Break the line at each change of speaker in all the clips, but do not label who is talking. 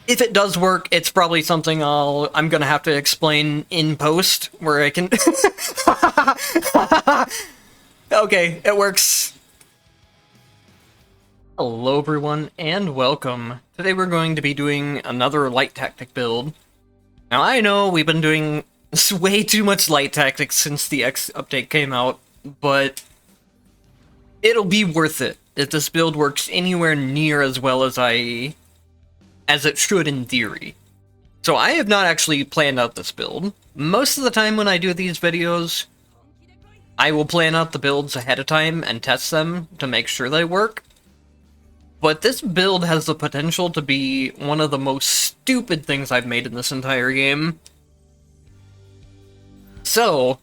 If it does work, it's probably something I'm gonna have to explain in post, where I can... Okay, it works. Hello everyone, and welcome. Today we're going to be doing another light tactic build. Now I know we've been doing way too much light tactics since the X update came out, but it'll be worth it if this build works anywhere near as well as it should in theory. So I have not actually planned out this build. Most of the time when I do these videos, I will plan out the builds ahead of time and test them to make sure they work. But this build has the potential to be one of the most stupid things I've made in this entire game. So,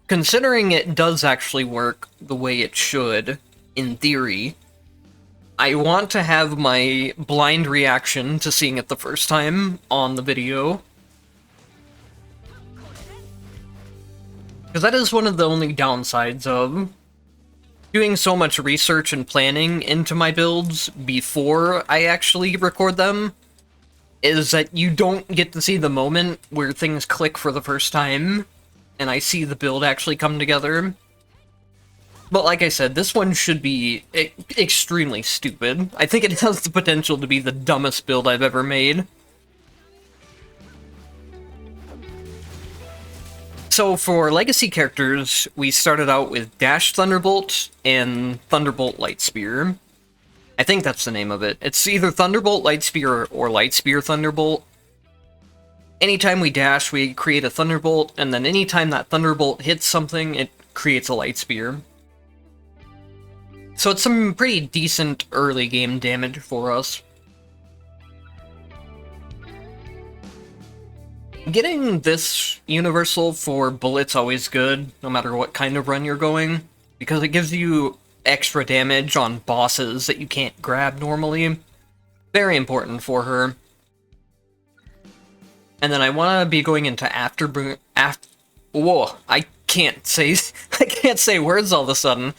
considering it does actually work the way it should, in theory, I want to have my blind reaction to seeing it the first time on the video. Because that is one of the only downsides of doing so much research and planning into my builds before I actually record them, is that you don't get to see the moment where things click for the first time, and I see the build actually come together. But like I said, this one should be extremely stupid. I think it has the potential to be the dumbest build I've ever made. So for legacy characters, we started out with Dash Thunderbolt and Thunderbolt Light Spear. I think that's the name of it. It's either Thunderbolt Light Spear or Light Spear Thunderbolt. Anytime we dash, we create a Thunderbolt, and then anytime that Thunderbolt hits something, it creates a Light Spear. So it's some pretty decent early game damage for us. Getting this universal for bullet's always good, no matter what kind of run you're going, because it gives you extra damage on bosses that you can't grab normally. Very important for her. And then I want to be going into whoa, I can't say words all of a sudden.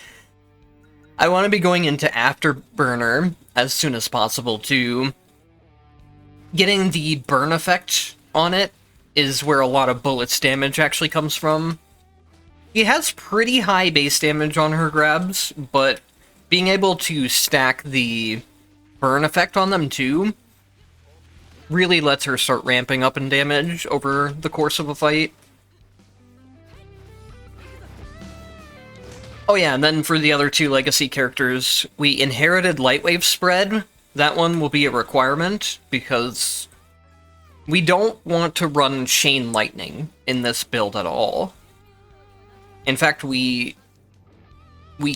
I want to be going into Afterburner as soon as possible, too. Getting the burn effect on it is where a lot of bullets damage actually comes from. She has pretty high base damage on her grabs, but being able to stack the burn effect on them, too, really lets her start ramping up in damage over the course of a fight. Oh yeah, and then for the other two legacy characters, we inherited Lightwave Spread. That one will be a requirement, because we don't want to run Chain Lightning in this build at all. In fact, we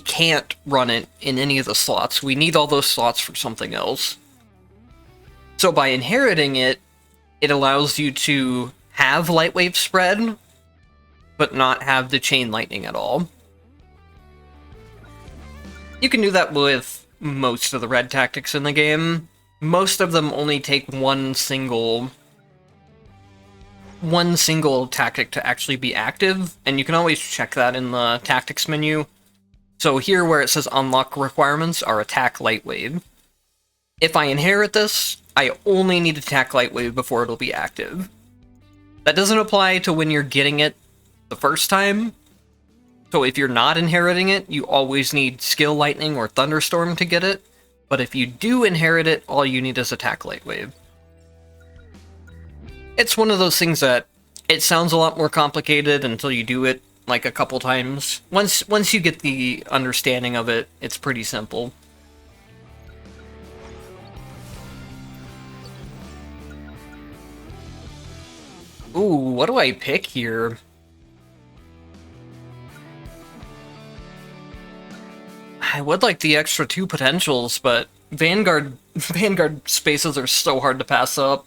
can't run it in any of the slots. We need all those slots for something else. So by inheriting it, it allows you to have Lightwave Spread, but not have the Chain Lightning at all. You can do that with most of the red tactics in the game. Most of them only take one single tactic to actually be active, and you can always check that in the tactics menu. So here where it says unlock requirements are attack Lightwave. If I inherit this, I only need attack Lightwave before it'll be active. That doesn't apply to when you're getting it the first time. So if you're not inheriting it, you always need Skill Lightning or Thunderstorm to get it. But if you do inherit it, all you need is attack Lightwave. It's one of those things that it sounds a lot more complicated until you do it like a couple times. Once you get the understanding of it, it's pretty simple. Ooh, what do I pick here? I would like the extra 2 potentials, but Vanguard spaces are so hard to pass up.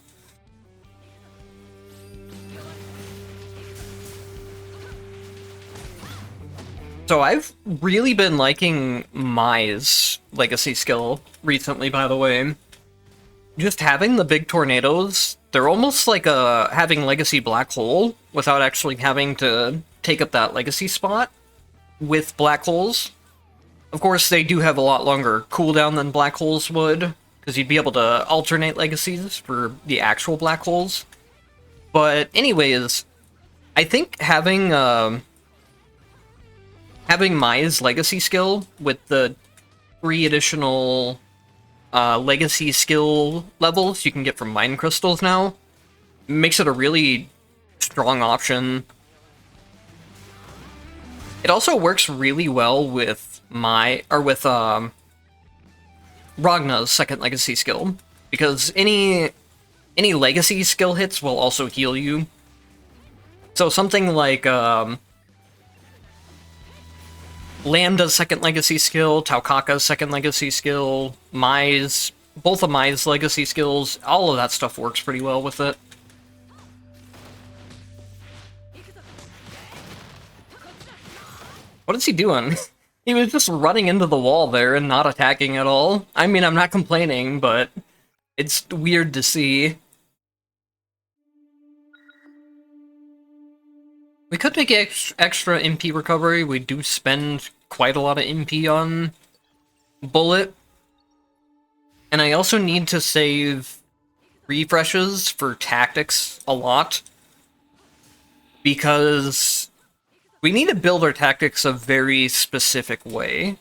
So I've really been liking Mai's legacy skill recently, by the way. Just having the big tornadoes, they're almost like having legacy black hole without actually having to take up that legacy spot with black holes. Of course, they do have a lot longer cooldown than black holes would, because you'd be able to alternate legacies for the actual black holes. But anyways, I think having Mai's legacy skill with the 3 additional legacy skill levels you can get from mine crystals now makes it a really strong option. It also works really well with Ragna's second legacy skill, because any legacy skill hits will also heal you. So something like Lambda's second legacy skill, Taukaka's second legacy skill, both of Mai's legacy skills, all of that stuff works pretty well with it. What is he doing? He was just running into the wall there and not attacking at all. I mean, I'm not complaining, but it's weird to see. We could make extra MP recovery. We do spend quite a lot of MP on Bullet. And I also need to save refreshes for tactics a lot, because we need to build our tactics a very specific way.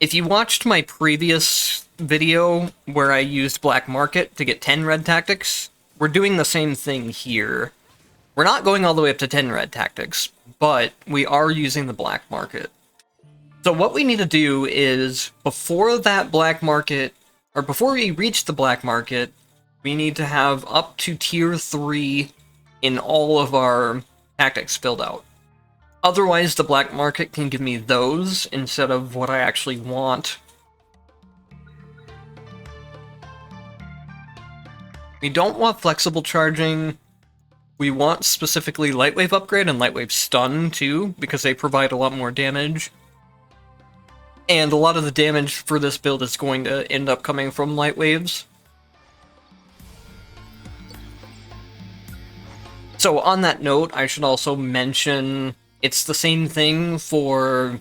If you watched my previous video where I used Black Market to get 10 red tactics, we're doing the same thing here. We're not going all the way up to 10 red tactics, but we are using the Black Market. So what we need to do is, before that Black Market, or before we reach the Black Market, we need to have up to tier 3 in all of our tactics filled out. Otherwise, the Black Market can give me those instead of what I actually want. We don't want flexible charging. We want specifically Lightwave Upgrade and Lightwave Stun, too, because they provide a lot more damage. And a lot of the damage for this build is going to end up coming from Light Waves. So on that note, I should also mention it's the same thing for...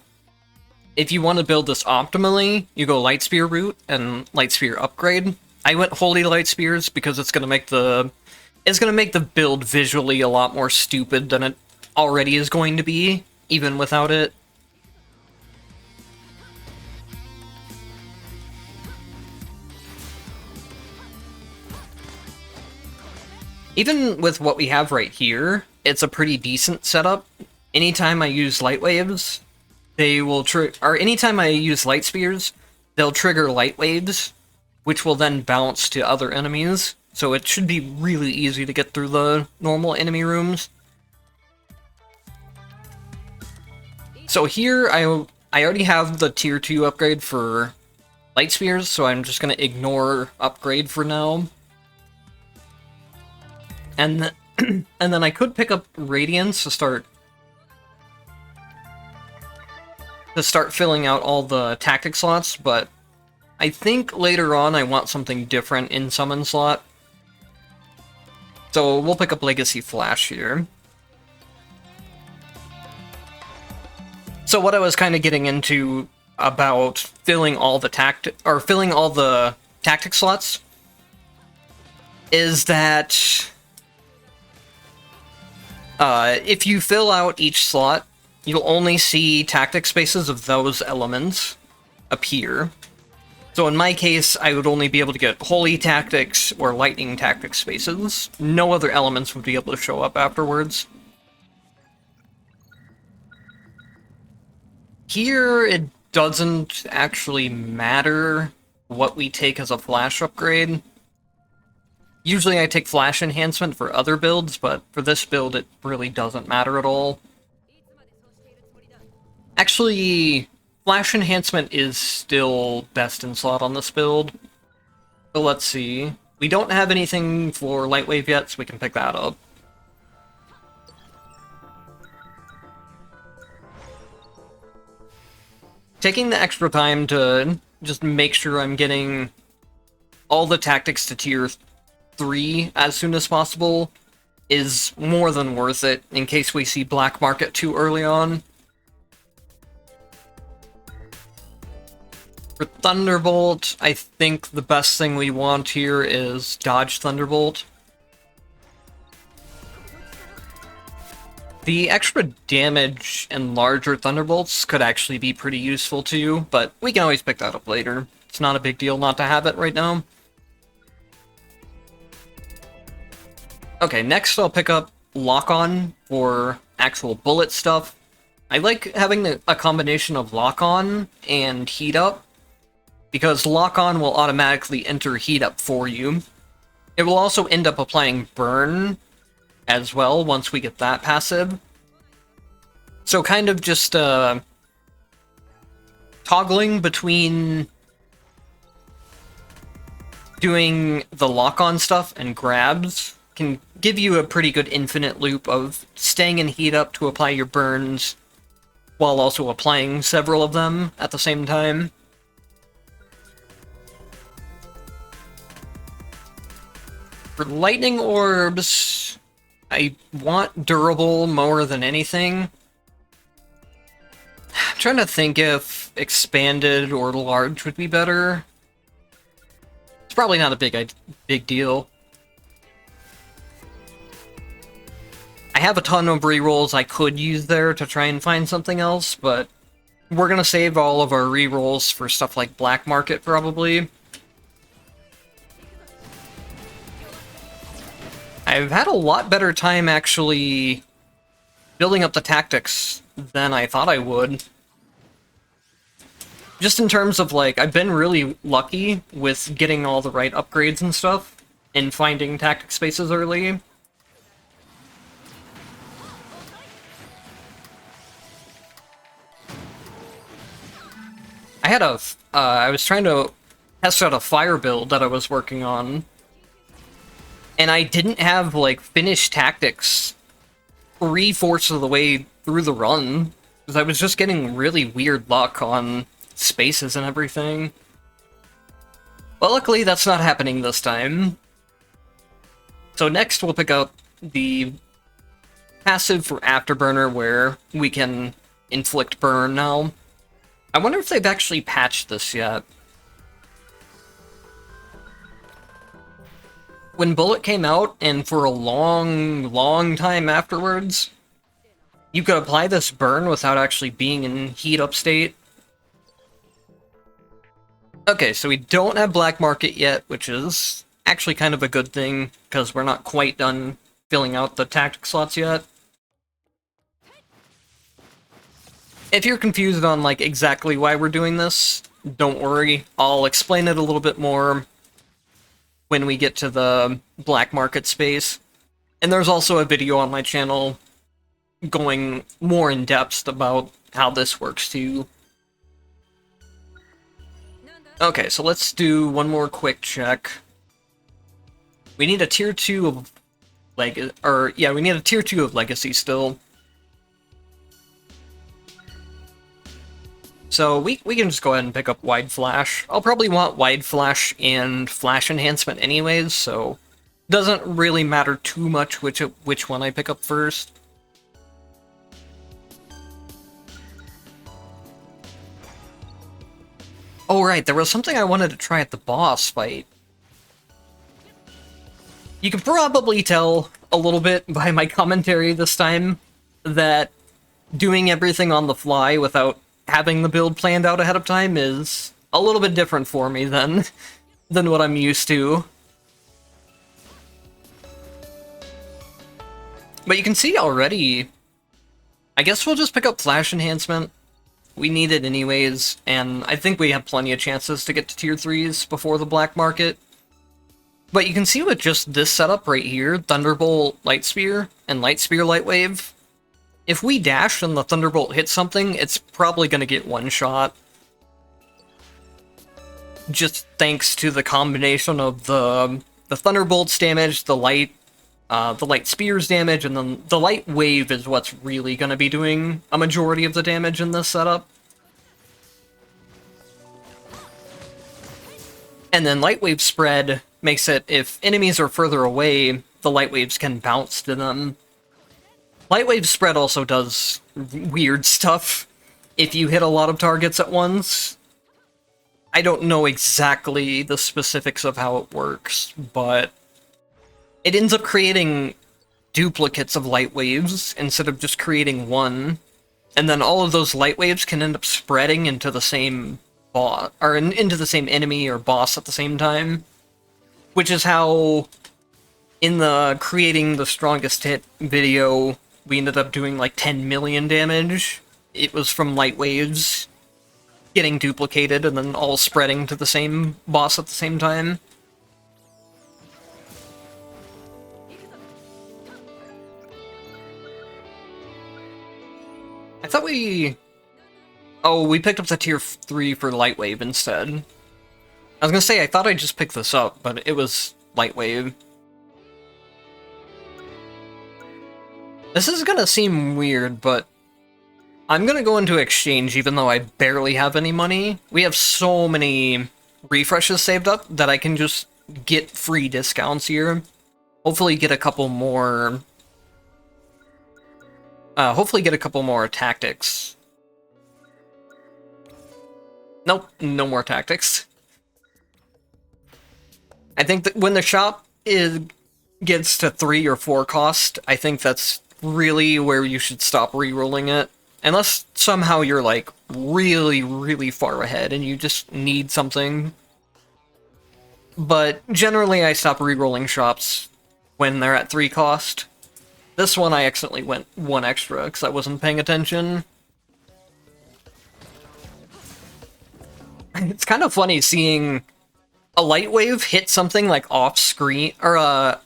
If you want to build this optimally, you go Light Spear route and Light Spear Upgrade. I went Holy Light Spears because it's going to make the build visually a lot more stupid than it already is going to be, even without it. Even with what we have right here, it's a pretty decent setup. Anytime I use Light Waves, they will anytime I use Light Spears, they'll trigger Light Waves, which will then bounce to other enemies. So it should be really easy to get through the normal enemy rooms. So here, I already have the tier 2 upgrade for Light Spears, so I'm just going to ignore upgrade for now. And then I could pick up Radiance to start filling out all the tactic slots, but I think later on I want something different in summon slot. So we'll pick up Legacy Flash here. So what I was kind of getting into about filling all the tactic slots is that if you fill out each slot, you'll only see tactic spaces of those elements appear. So in my case, I would only be able to get Holy Tactics or Lightning Tactics spaces. No other elements would be able to show up afterwards. Here, it doesn't actually matter what we take as a Flash upgrade. Usually I take Flash Enhancement for other builds, but for this build it really doesn't matter at all. Actually, Flash Enhancement is still best in slot on this build. So let's see. We don't have anything for Lightwave yet, so we can pick that up. Taking the extra time to just make sure I'm getting all the tactics to tier 3 as soon as possible is more than worth it in case we see Black Market too early on. For Thunderbolt, I think the best thing we want here is dodge Thunderbolt. The extra damage and larger Thunderbolts could actually be pretty useful too, but we can always pick that up later. It's not a big deal not to have it right now. Okay, next I'll pick up Lock-On for actual bullet stuff. I like having a combination of Lock-On and Heat Up, because Lock-On will automatically enter Heat Up for you. It will also end up applying Burn as well once we get that passive. So kind of just toggling between doing the Lock-On stuff and grabs can give you a pretty good infinite loop of staying in Heat Up to apply your burns while also applying several of them at the same time. For Lightning Orbs, I want durable more than anything. I'm trying to think if expanded or large would be better. It's probably not a big deal. I have a ton of rerolls I could use there to try and find something else, but we're gonna save all of our rerolls for stuff like Black Market, probably. I've had a lot better time, actually, building up the tactics than I thought I would. Just in terms of, like, I've been really lucky with getting all the right upgrades and stuff, and finding tactic spaces early. I was trying to test out a fire build that I was working on, and I didn't have, like, finished tactics 3/4 of the way through the run, because I was just getting really weird luck on spaces and everything. Well, luckily that's not happening this time. So next we'll pick up the passive for Afterburner, where we can inflict burn now. I wonder if they've actually patched this yet. When Bullet came out, and for a long time afterwards, you could apply this burn without actually being in heat up state. Okay, so we don't have Black Market yet, which is actually kind of a good thing, because we're not quite done filling out the tactic slots yet. If you're confused on, like, exactly why we're doing this, don't worry. I'll explain it a little bit more when we get to the Black Market space. And there's also a video on my channel going more in depth about how this works too. Okay, so let's do one more quick check. We need a tier 2 of we need a tier 2 of Legacy still. So we can just go ahead and pick up Wide Flash. I'll probably want Wide Flash and Flash Enhancement anyways, so it doesn't really matter too much which one I pick up first. Oh right, there was something I wanted to try at the boss fight. You can probably tell a little bit by my commentary this time that doing everything on the fly without having the build planned out ahead of time is a little bit different for me than what I'm used to. But you can see already, I guess we'll just pick up Flash Enhancement. We need it anyways, and I think we have plenty of chances to get to tier 3s before the Black Market. But you can see with just this setup right here, Thunderbolt Light Spear and Light Spear Light Wave, if we dash and the Thunderbolt hits something, it's probably going to get one shot. Just thanks to the combination of the Thunderbolt's damage, the Light Spear's damage, and then the Light Wave is what's really going to be doing a majority of the damage in this setup. And then Light Wave Spread makes it, if enemies are further away, the Light Waves can bounce to them. Light Wave Spread also does weird stuff if you hit a lot of targets at once. I don't know exactly the specifics of how it works, but it ends up creating duplicates of light waves instead of just creating one, and then all of those light waves can end up spreading into the same boss, or into the same enemy or boss at the same time, which is how in the creating the strongest hit video we ended up doing like 10 million damage. It was from light waves getting duplicated and then all spreading to the same boss at the same time. I thought we... Oh, we picked up the tier 3 for light wave instead. I was gonna say, I thought I just picked this up, but it was light wave. This is gonna seem weird, but I'm gonna go into exchange even though I barely have any money. We have so many refreshes saved up that I can just get free discounts here. Hopefully get a couple more... hopefully get a couple more tactics. Nope, no more tactics. I think that when the shop gets to 3 or 4 cost, I think that's really where you should stop re-rolling it. Unless somehow you're, like, really, really far ahead and you just need something. But generally I stop re-rolling shops when they're at 3 cost. This one I accidentally went 1 extra because I wasn't paying attention. It's kind of funny seeing a light wave hit something like off screen, or a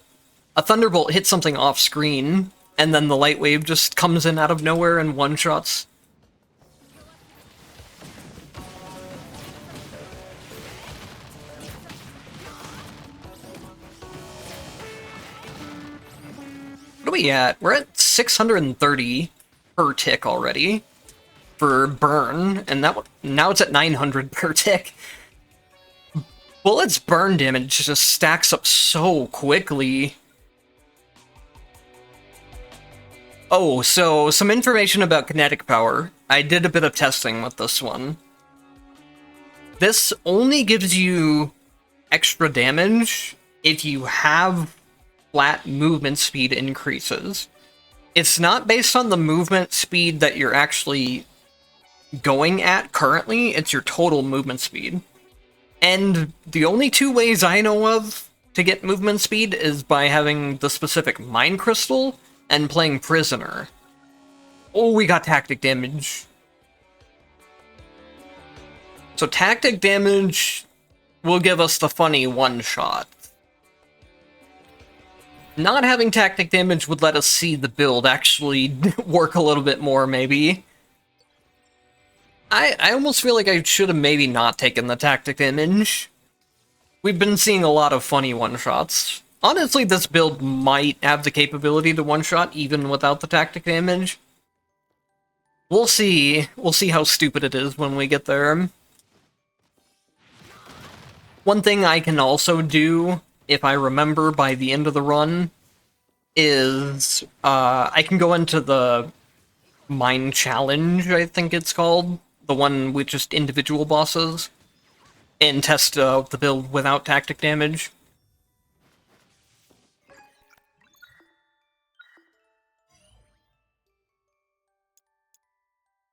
thunderbolt hit something off screen, and then the light wave just comes in out of nowhere and one-shots. What are we at? We're at 630 per tick already for burn, and now it's at 900 per tick. Bullets burn damage just stacks up so quickly. Oh, so some information about kinetic power. I did a bit of testing with this one. This only gives you extra damage if you have flat movement speed increases. It's not based on the movement speed that you're actually going at currently, it's your total movement speed. And the only 2 ways I know of to get movement speed is by having the specific Mind Crystal and playing Prisoner. Oh, we got tactic damage. So tactic damage will give us the funny one-shot. Not having tactic damage would let us see the build actually work a little bit more, maybe. I almost feel like I should have maybe not taken the tactic damage. We've been seeing a lot of funny one-shots. Honestly, this build might have the capability to one-shot even without the tactic damage. We'll see. We'll see how stupid it is when we get there. One thing I can also do, if I remember by the end of the run, is I can go into the Mine Challenge, I think it's called. The one with just individual bosses, and test the build without tactic damage.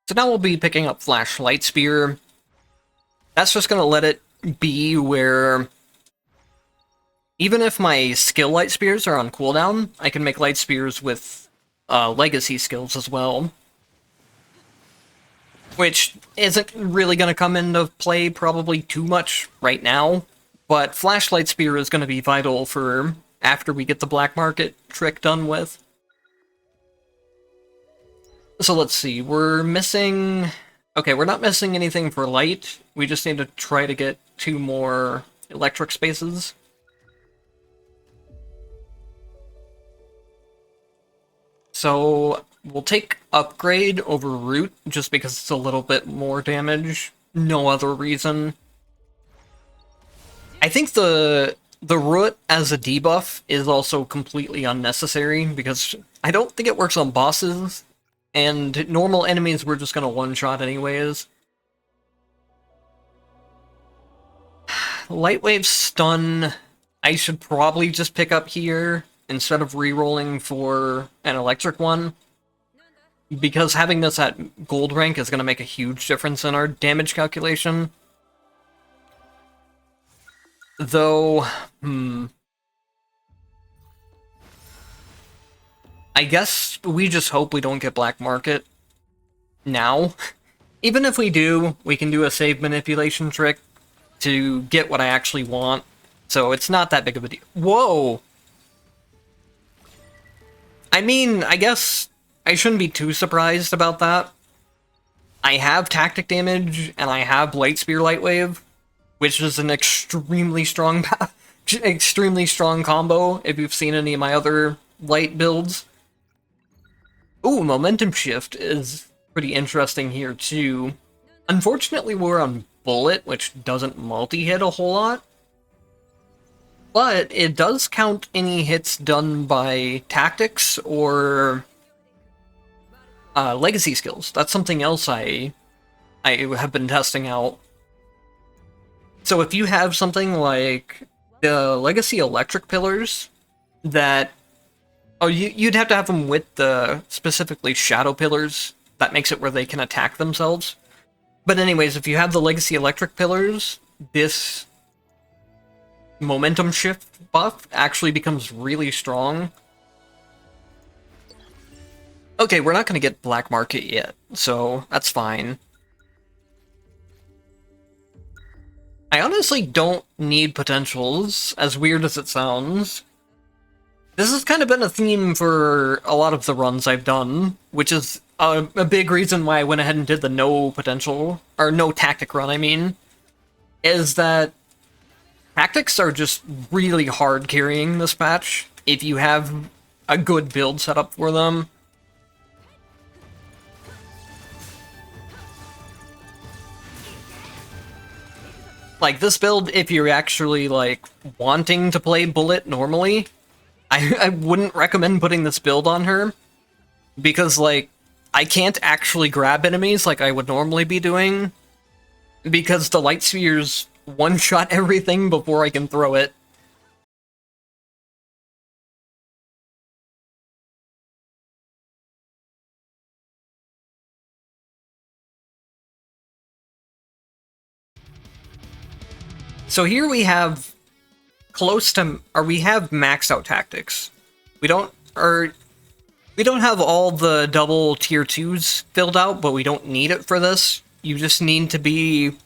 So now we'll be picking up Flashlight Spear. That's just gonna let it be where even if my skill light spears are on cooldown, I can make light spears with legacy skills as well. Which isn't really going to come into play probably too much right now, but Flashlight Spear is going to be vital for after we get the black market trick done with. So let's see, we're missing... Okay, we're not missing anything for light, we just need to try to get 2 more electric spaces. So we'll take Upgrade over Root, just because it's a little bit more damage. No other reason. I think the Root as a debuff is also completely unnecessary, because I don't think it works on bosses, and normal enemies we're just gonna one-shot anyways. Lightwave Stun, I should probably just pick up here instead of re-rolling for an electric one, because having this at gold rank is going to make a huge difference in our damage calculation. Though, I guess we just hope we don't get Black Market now. Even if we do, we can do a save manipulation trick to get what I actually want. So it's not that big of a deal. Whoa! I mean, I guess I shouldn't be too surprised about that. I have tactic damage, and I have Light Spear Lightwave, which is an extremely strong combo if you've seen any of my other light builds. Ooh, Momentum Shift is pretty interesting here too. Unfortunately, we're on Bullet, which doesn't multi-hit a whole lot. But it does count any hits done by tactics or legacy skills. That's something else I have been testing out. So if you have something like the Legacy Electric Pillars that... Oh, you'd have to have them with the specifically Shadow Pillars. That makes it where they can attack themselves. But anyways, if you have the Legacy Electric Pillars, this Momentum Shift buff actually becomes really strong. Okay, we're not going to get Black Market yet, so that's fine. I honestly don't need potentials, as weird as it sounds. This has kind of been a theme for a lot of the runs I've done, which is a big reason why I went ahead and did the no potential, or no tactic run, I mean, is that tactics are just really hard carrying this patch if you have a good build set up for them. Like, this build, if you're actually, like, wanting to play Bullet normally, I wouldn't recommend putting this build on her, because, like, I can't actually grab enemies like I would normally be doing, because the Light Spheres one-shot everything before I can throw it. So here we have we have maxed out tactics. We don't have all the double tier 2s filled out, but we don't need it for this. You just need to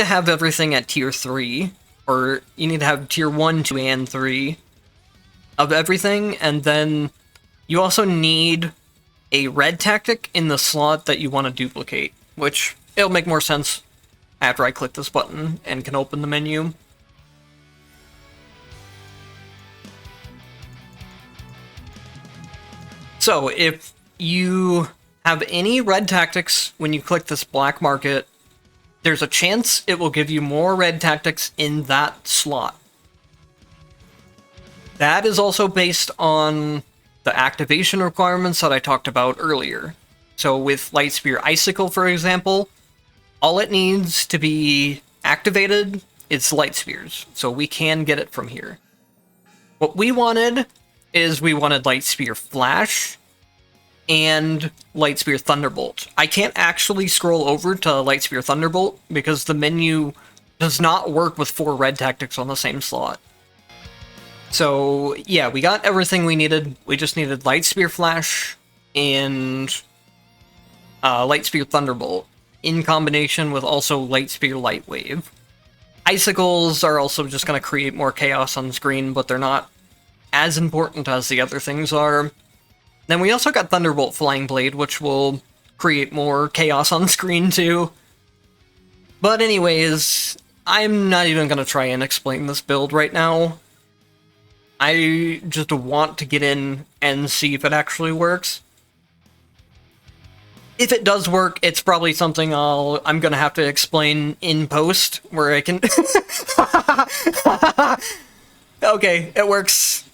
have everything at tier 3, or you need to have tier 1, 2, and 3 of everything, and then you also need a red tactic in the slot that you want to duplicate, which it'll make more sense after I click this button and can open the menu. So, if you have any red tactics when you click this Black Market, there's a chance it will give you more red tactics in that slot. That is also based on the activation requirements that I talked about earlier. So with Light Spear Icicle, for example, all it needs to be activated is Light Spears, so we can get it from here. What we wanted is we wanted Light Spear Flash and Light Spear Thunderbolt. I can't actually scroll over to Light Spear Thunderbolt because the menu does not work with 4 red tactics on the same slot. So yeah, we got everything we needed. We just needed Light Spear Flash and Light Spear Thunderbolt in combination with also Light Spear Light Wave. Icicles are also just going to create more chaos on screen, but they're not as important as the other things are. Then we also got Thunderbolt Flying Blade, which will create more chaos on screen too. But anyways, I'm not even going to try and explain this build right now. I just want to get in and see if it actually works. If it does work, it's probably something I'm gonna have to explain in post, where I can... Okay, it works.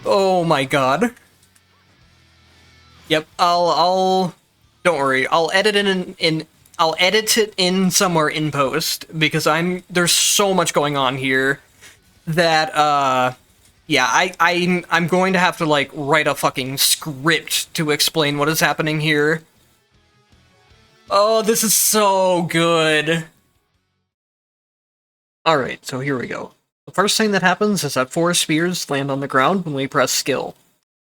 Oh my god. Yep, I'll don't worry, I'll edit in I'll edit it in somewhere in post, because there's so much going on here that, yeah, I'm going to have to, like, write a fucking script to explain what is happening here. Oh, this is so good. Alright, so here we go. The first thing that happens is that 4 spears land on the ground when we press skill.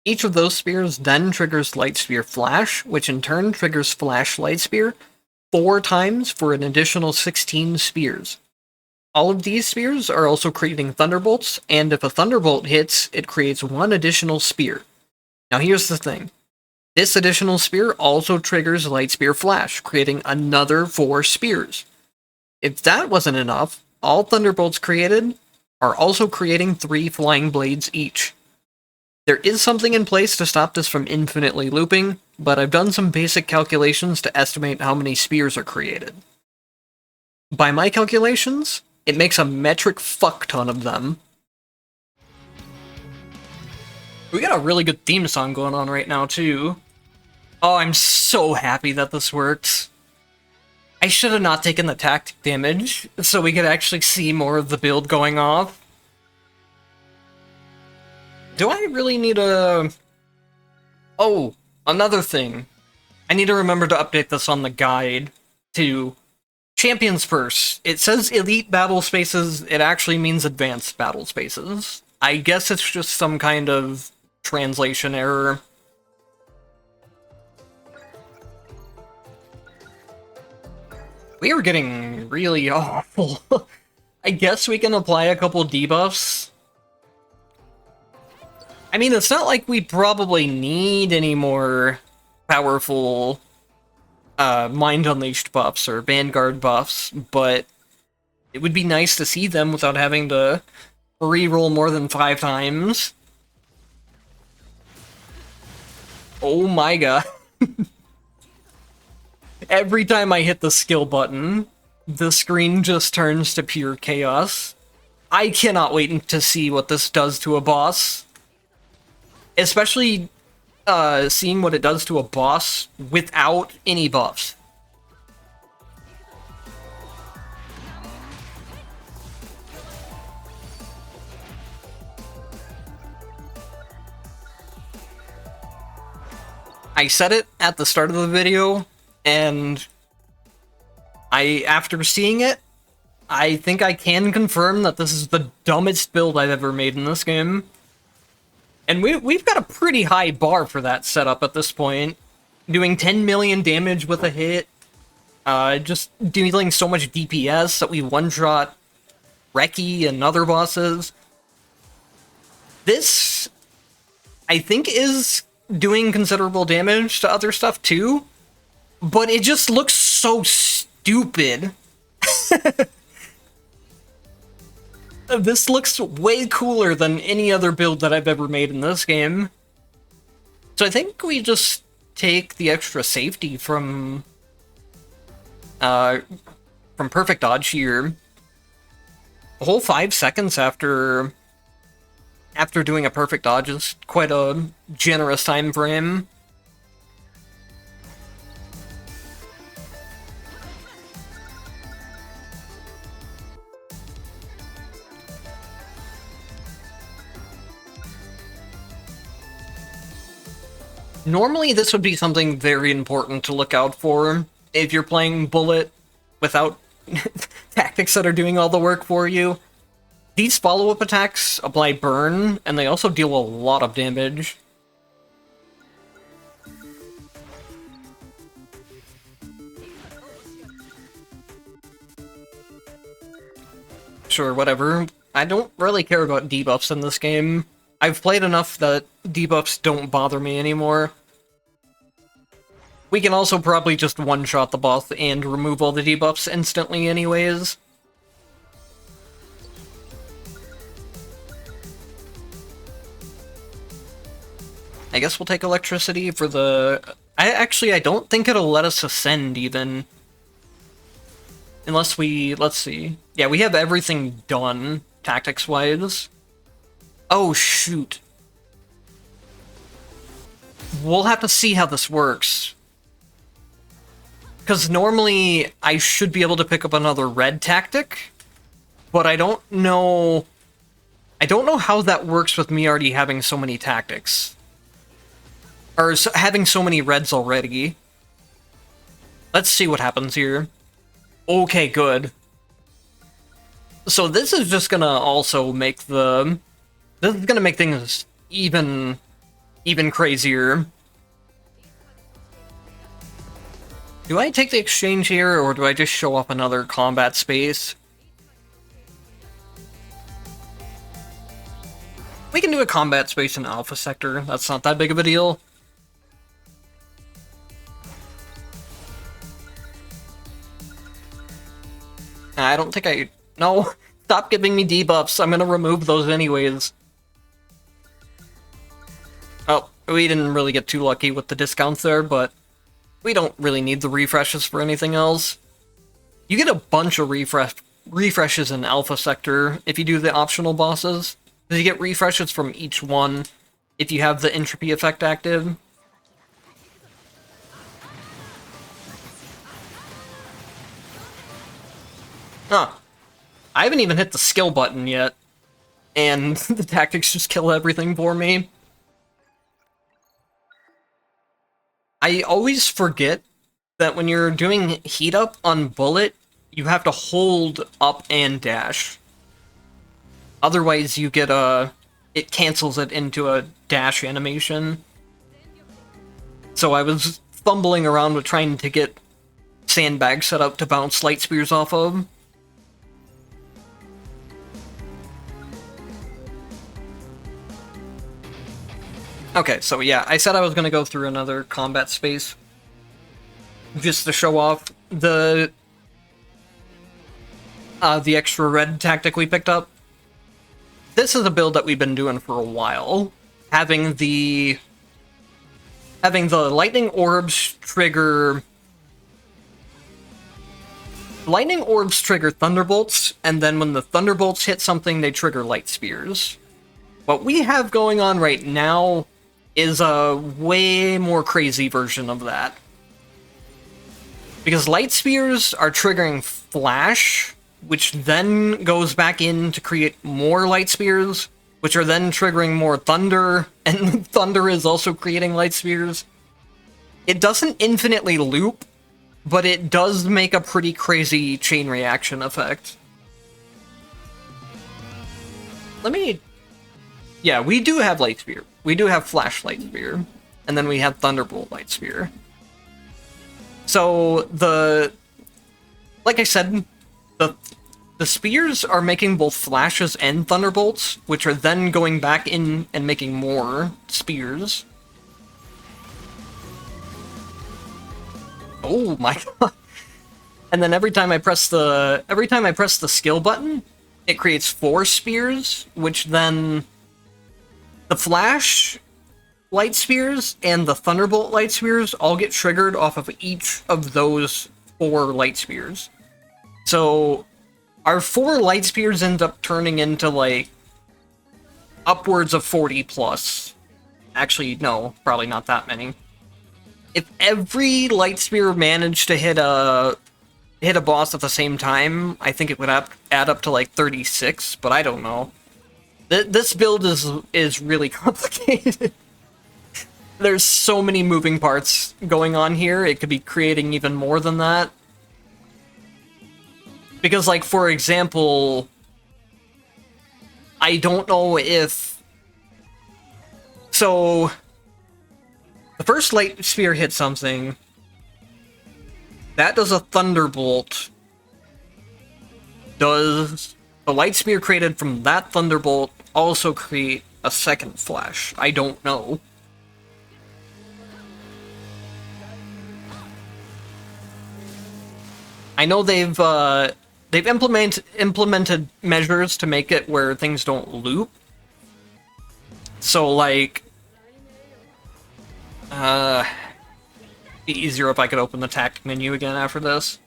Each of those spears then triggers Light Spear Flash, which in turn triggers Flash Light Spear 4 times for an additional 16 spears. All of these spears are also creating Thunderbolts, and if a Thunderbolt hits, it creates 1 additional spear. Now here's the thing. This additional spear also triggers Light Spear Flash, creating another 4 spears. If that wasn't enough, all Thunderbolts created are also creating 3 Flying Blades each. There is something in place to stop this from infinitely looping, but I've done some basic calculations to estimate how many spears are created. By my calculations, it makes a metric fuck ton of them. We got a really good theme song going on right now, too. Oh, I'm so happy that this works. I should have not taken the tactic damage, so we could actually see more of the build going off. Do I really need a... Oh, another thing. I need to remember to update this on the guide to Champions first. It says Elite Battle Spaces, it actually means Advanced Battle Spaces. I guess it's just some kind of translation error. We are getting really awful. I guess we can apply a couple debuffs. I mean, it's not like we probably need any more powerful Mind Unleashed buffs or Vanguard buffs, but it would be nice to see them without having to reroll more than 5 times. Oh my god. Every time I hit the skill button, the screen just turns to pure chaos. I cannot wait to see what this does to a boss. Especially seeing what it does to a boss without any buffs. I said it at the start of the video, and after seeing it, I think I can confirm that this is the dumbest build I've ever made in this game. And we've got a pretty high bar for that setup at this point. Doing 10 million damage with a hit, just dealing so much DPS that we one-shot Reki and other bosses. This, I think, is doing considerable damage to other stuff too, but it just looks so stupid. This looks way cooler than any other build that I've ever made in this game. So I think we just take the extra safety from Perfect Dodge here. A whole 5 seconds after doing a Perfect Dodge is quite a generous time frame. Normally, this would be something very important to look out for if you're playing Bullet without tactics that are doing all the work for you. These follow-up attacks apply burn, and they also deal a lot of damage. Sure, whatever. I don't really care about debuffs in this game. I've played enough that debuffs don't bother me anymore. We can also probably just one-shot the boss and remove all the debuffs instantly anyways. I guess we'll take electricity for the... I don't think it'll let us ascend, even. Unless we... let's see. Yeah, we have everything done, tactics-wise. Oh, shoot. We'll have to see how this works. because normally I should be able to pick up another red tactic, but I don't know how that works with me already having so many tactics. Or having so many reds already. Let's see what happens here. Okay, good. So this is just gonna also make this is gonna make things even crazier. Do I take the exchange here, or do I just show up another combat space? We can do a combat space in Alpha Sector. That's not that big of a deal. I don't think I... No! Stop giving me debuffs. I'm gonna remove those anyways. Oh, we didn't really get too lucky with the discounts there, but we don't really need the refreshes for anything else. You get a bunch of refreshes in Alpha Sector if you do the optional bosses. You get refreshes from each one if you have the entropy effect active. Huh. I haven't even hit the skill button yet, and the tactics just kill everything for me. I always forget that when you're doing heat up on bullet, you have to hold up and dash. Otherwise you get it cancels it into a dash animation. So I was fumbling around with trying to get sandbags set up to bounce light spears off of. Okay, so yeah, I said I was gonna go through another combat space just to show off the extra red tactic we picked up. This is a build that we've been doing for a while. Having the lightning orbs trigger thunderbolts, and then when the thunderbolts hit something, they trigger light spears. What we have going on right now is a way more crazy version of that. Because light spears are triggering flash, which then goes back in to create more light spears, which are then triggering more thunder, and thunder is also creating light spears. It doesn't infinitely loop, but it does make a pretty crazy chain reaction effect. Yeah, we do have light spear. We do have flash light spear, and then we have thunderbolt light spear. So like I said, the spears are making both flashes and thunderbolts, which are then going back in and making more spears. Oh my god! And then every time I press the skill button, it creates 4 spears, which then the flash light spears and the thunderbolt light spears all get triggered off of each of those 4 light spears. So our 4 light spears end up turning into like upwards of 40 plus. Actually, no, probably not that many. If every light spear managed to hit a boss at the same time, I think it would add up to like 36, but I don't know. This build is really complicated. There's so many moving parts going on here, it could be creating even more than that. Because, like, for example, I don't know if... So, the first light spear hits something. That does a thunderbolt. Does the light spear created from that thunderbolt also create a second flash? I don't know. I know they've implemented measures to make it where things don't loop. So, like, be easier if I could open the tactic menu again after this.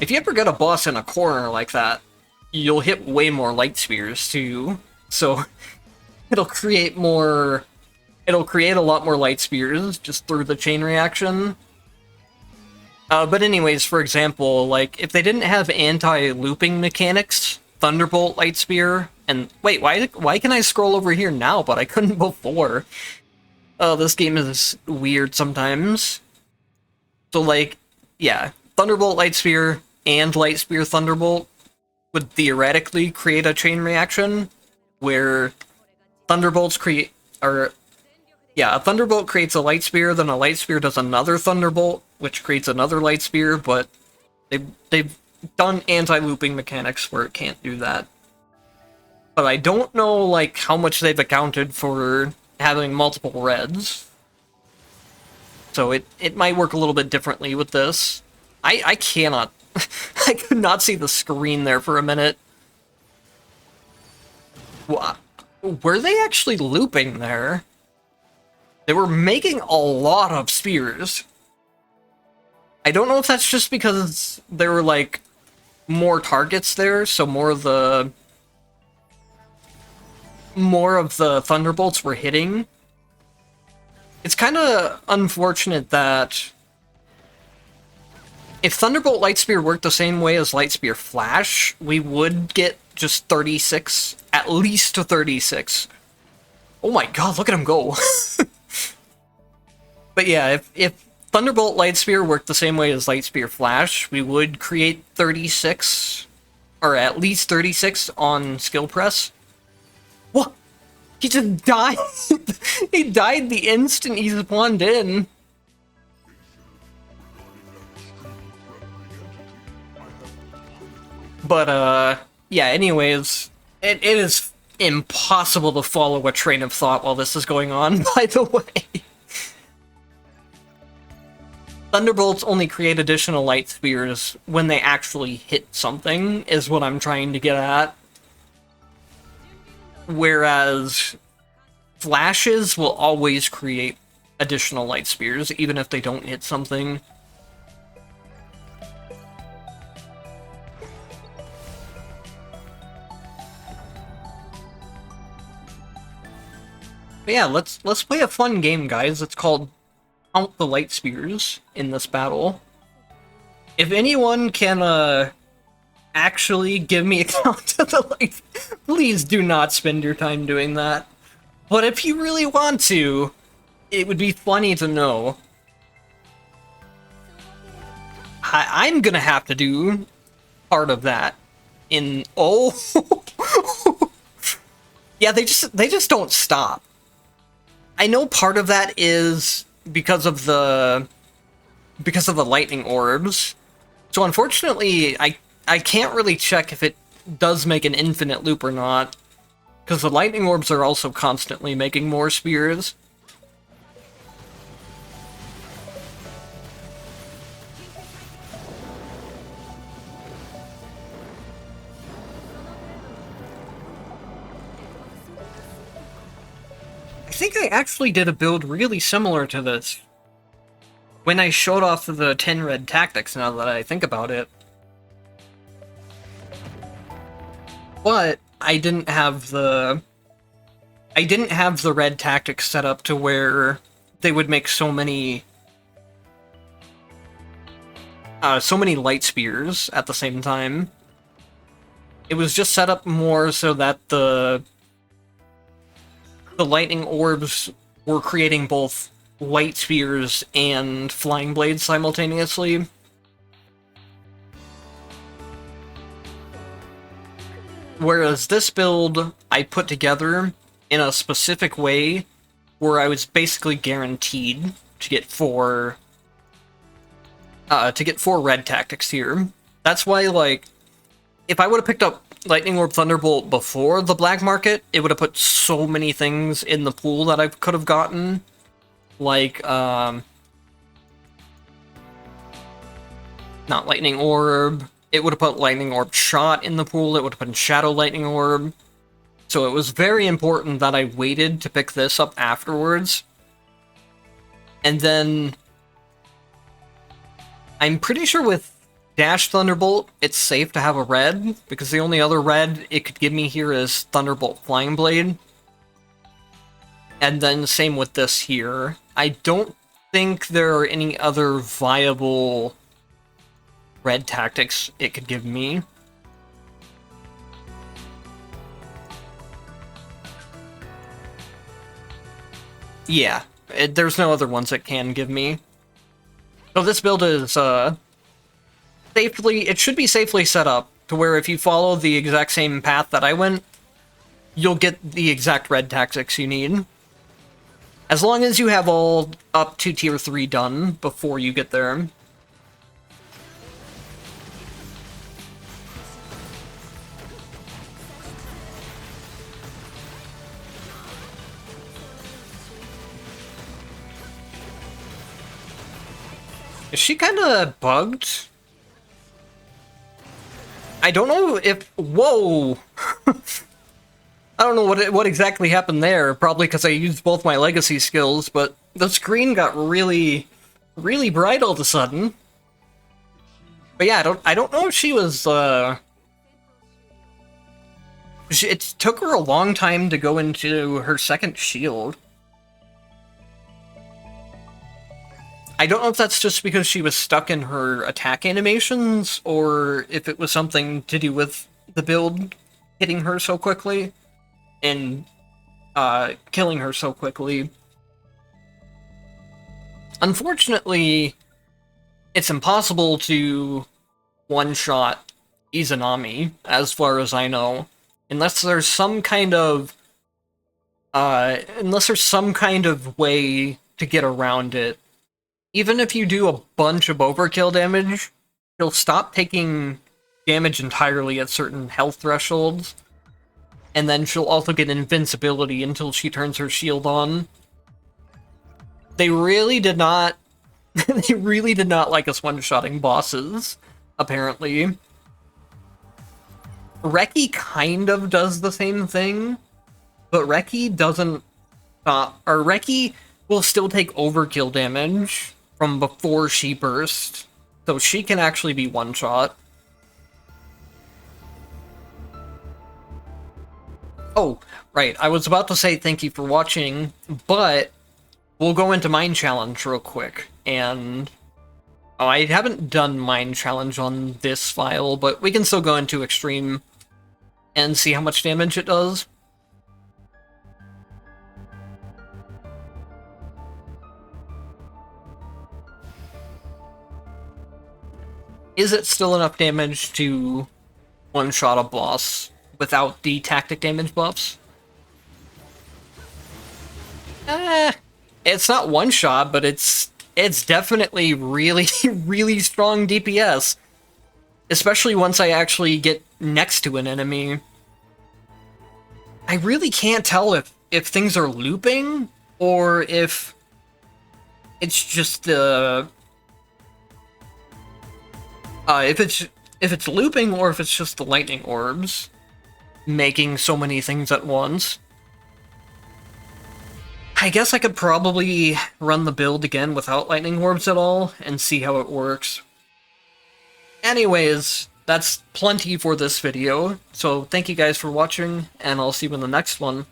If you ever get a boss in a corner like that, you'll hit way more light spears too. So it'll create more... It'll create a lot more light spears just through the chain reaction. But anyways, for example, like, if they didn't have anti-looping mechanics, Thunderbolt Light Spear, and... Wait, why can I scroll over here now, but I couldn't before? Oh, this game is weird sometimes. So, like, yeah, Thunderbolt Light Spear and Light Spear Thunderbolt would theoretically create a chain reaction, where Thunderbolts create... or... Yeah, a Thunderbolt creates a Light Spear, then a Light Spear does another Thunderbolt, which creates another Light Spear, but they've done anti-looping mechanics where it can't do that. But I don't know, like, how much they've accounted for having multiple reds. So it might work a little bit differently with this. I cannot... I could not see the screen there for a minute. Were they actually looping there? They were making a lot of spears. I don't know if that's just because there were, like, more targets there, so more of the Thunderbolts were hitting. It's kind of unfortunate that if Thunderbolt Light Spear worked the same way as Light Spear Flash, we would get just 36, at least to 36. Oh my god, look at him go. But yeah, if Thunderbolt Light Spear worked the same way as Light Spear Flash, we would create 36, or at least 36 on Skill Press. What? He just died? He died the instant he spawned in. But, yeah, anyways, it is impossible to follow a train of thought while this is going on, by the way. Thunderbolts only create additional light spears when they actually hit something, is what I'm trying to get at. Whereas flashes will always create additional light spears, even if they don't hit something. But yeah, let's play a fun game, guys. It's called Count the Light Spears in this battle. If anyone can actually give me a count of the light, please do not spend your time doing that. But if you really want to, it would be funny to know. I'm gonna have to do part of that in... Oh! Yeah, they just don't stop. I know part of that is because of the lightning orbs. So unfortunately, I can't really check if it does make an infinite loop or not, because the lightning orbs are also constantly making more spears. I think I actually did a build really similar to this when I showed off the 10 red tactics, now that I think about it. But I didn't have the red tactics set up to where they would make so many light spears at the same time. It was just set up more so that the lightning orbs were creating both light spears and flying blades simultaneously. Whereas this build I put together in a specific way where I was basically guaranteed to get four red tactics here. That's why, like, if I would have picked up Lightning Orb Thunderbolt before the black market, it would have put so many things in the pool that I could have gotten. Like, not Lightning Orb. It would have put Lightning Orb Shot in the pool. It would have put Shadow Lightning Orb. So it was very important that I waited to pick this up afterwards. And then I'm pretty sure with Dash Thunderbolt, it's safe to have a red, because the only other red it could give me here is Thunderbolt Flying Blade. And then same with this here. I don't think there are any other viable red tactics it could give me. Yeah, there's no other ones it can give me. So this build is, it should be safely set up to where if you follow the exact same path that I went, you'll get the exact red tactics you need. As long as you have all up to tier 3 done before you get there. Is she kinda bugged? I don't know if... Whoa! I don't know what exactly happened there. Probably because I used both my legacy skills, but the screen got really, really bright all of a sudden. But yeah, I don't know if she was, it took her a long time to go into her second shield. I don't know if that's just because she was stuck in her attack animations, or if it was something to do with the build hitting her so quickly and killing her so quickly. Unfortunately, it's impossible to one-shot Izanami, as far as I know, unless there's some kind of way to get around it. Even if you do a bunch of overkill damage, she'll stop taking damage entirely at certain health thresholds, and then she'll also get invincibility until she turns her shield on. They really did not like us one-shotting bosses, apparently. Reki kind of does the same thing, but Reki doesn't stop, or Reki will still take overkill damage from before she bursts, so she can actually be one-shot. Oh, right, I was about to say thank you for watching, but we'll go into Mind Challenge real quick, and... Oh, I haven't done Mind Challenge on this file, but we can still go into Extreme and see how much damage it does. Is it still enough damage to one-shot a boss without the tactic damage buffs? It's not one-shot, but it's definitely really, really strong DPS. Especially once I actually get next to an enemy. I really can't tell if things are looping, or if it's just the... if it's looping, or if it's just the lightning orbs making so many things at once. I guess I could probably run the build again without lightning orbs at all, and see how it works. Anyways, that's plenty for this video, so thank you guys for watching, and I'll see you in the next one.